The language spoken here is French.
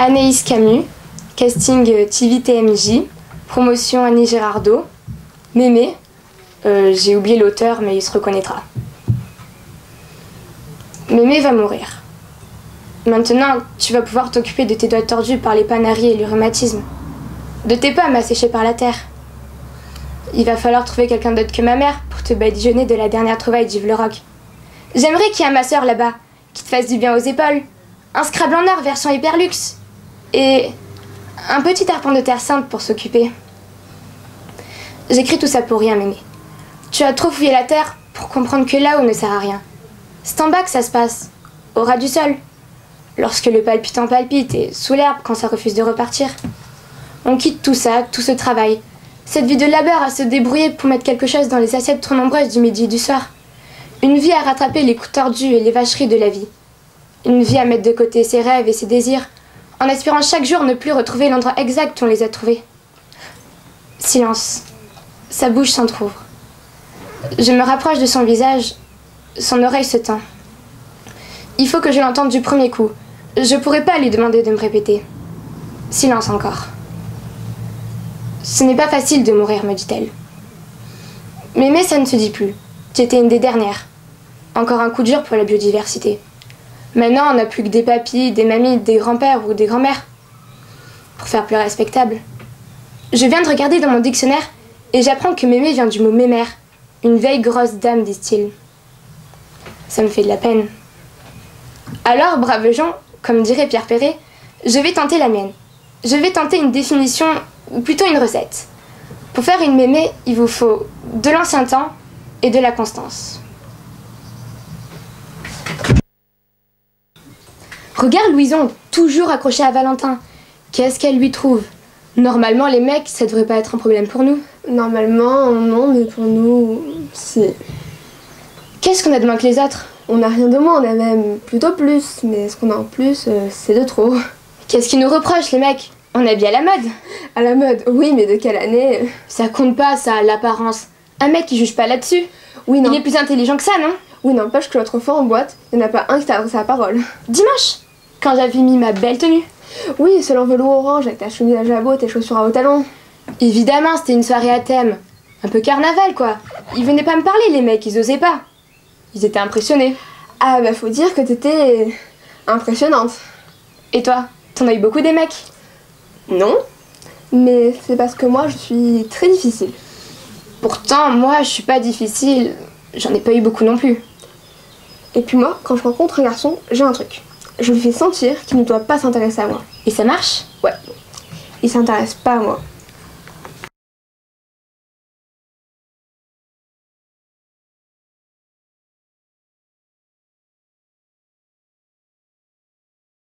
Anaïs Camus, casting TV TMJ, promotion Annie Girardot, Mémé, j'ai oublié l'auteur mais il se reconnaîtra. Mémé va mourir. Maintenant, tu vas pouvoir t'occuper de tes doigts tordus par les panaries et le rhumatisme, de tes pommes asséchées par la terre. Il va falloir trouver quelqu'un d'autre que ma mère pour te badigeonner de la dernière trouvaille d'Yves Le Roc. J'aimerais qu'il y ait un masseur là-bas, qui te fasse du bien aux épaules, un Scrabble en or version Hyperluxe, et un petit arpent de terre sainte pour s'occuper. J'écris tout ça pour rien, Mémé. Tu as trop fouillé la terre pour comprendre que là-haut ne sert à rien. C'est en bas que ça se passe, au ras du sol, lorsque le palpitant palpite et sous l'herbe quand ça refuse de repartir. On quitte tout ça, tout ce travail, cette vie de labeur à se débrouiller pour mettre quelque chose dans les assiettes trop nombreuses du midi et du soir. Une vie à rattraper les coups tordus et les vacheries de la vie. Une vie à mettre de côté ses rêves et ses désirs, en espérant chaque jour ne plus retrouver l'endroit exact où on les a trouvés. Silence. Sa bouche s'entr'ouvre. Je me rapproche de son visage, son oreille se tend. Il faut que je l'entende du premier coup. Je pourrais pas lui demander de me répéter. Silence encore. Ce n'est pas facile de mourir, me dit-elle. Mais ça ne se dit plus. Tu étais une des dernières. Encore un coup dur pour la biodiversité. Maintenant, on n'a plus que des papis, des mamies, des grands-pères ou des grands-mères. Pour faire plus respectable. Je viens de regarder dans mon dictionnaire et j'apprends que mémé vient du mot mémère. Une vieille grosse dame, disent-ils. Ça me fait de la peine. Alors, braves gens, comme dirait Pierre Perret, je vais tenter la mienne. Je vais tenter une définition, ou plutôt une recette. Pour faire une mémé, il vous faut de l'ancien temps et de la constance. Regarde Louison, toujours accrochée à Valentin. Qu'est-ce qu'elle lui trouve? Normalement, les mecs, ça devrait pas être un problème pour nous. Normalement, non, mais pour nous, si. Qu'est-ce qu'on a de moins que les autres? On n'a rien de moins, on a même plutôt plus. Mais ce qu'on a en plus, c'est de trop. Qu'est-ce qu'ils nous reprochent, les mecs? On est bien à la mode. À la mode, oui, mais de quelle année? Ça compte pas, ça, l'apparence. Un mec qui juge pas là-dessus. Oui, non. Il est plus intelligent que ça, non? Oui, n'empêche que l'autre fois en boîte, il n'y en a pas un qui t'a adressé la parole. Dimanche, quand j'avais mis ma belle tenue. Oui, seul en velours orange avec ta chemise à jabot, tes chaussures à haut talons. Évidemment, c'était une soirée à thème. Un peu carnaval, quoi. Ils venaient pas me parler, les mecs, ils osaient pas. Ils étaient impressionnés. Ah bah faut dire que t'étais impressionnante. Et toi, t'en as eu beaucoup des mecs? Non, mais c'est parce que moi je suis très difficile. Pourtant, moi, je suis pas difficile. J'en ai pas eu beaucoup non plus. Et puis moi, quand je rencontre un garçon, j'ai un truc. Je lui fais sentir qu'il ne doit pas s'intéresser à moi. Et ça marche? Ouais. Il s'intéresse pas à moi.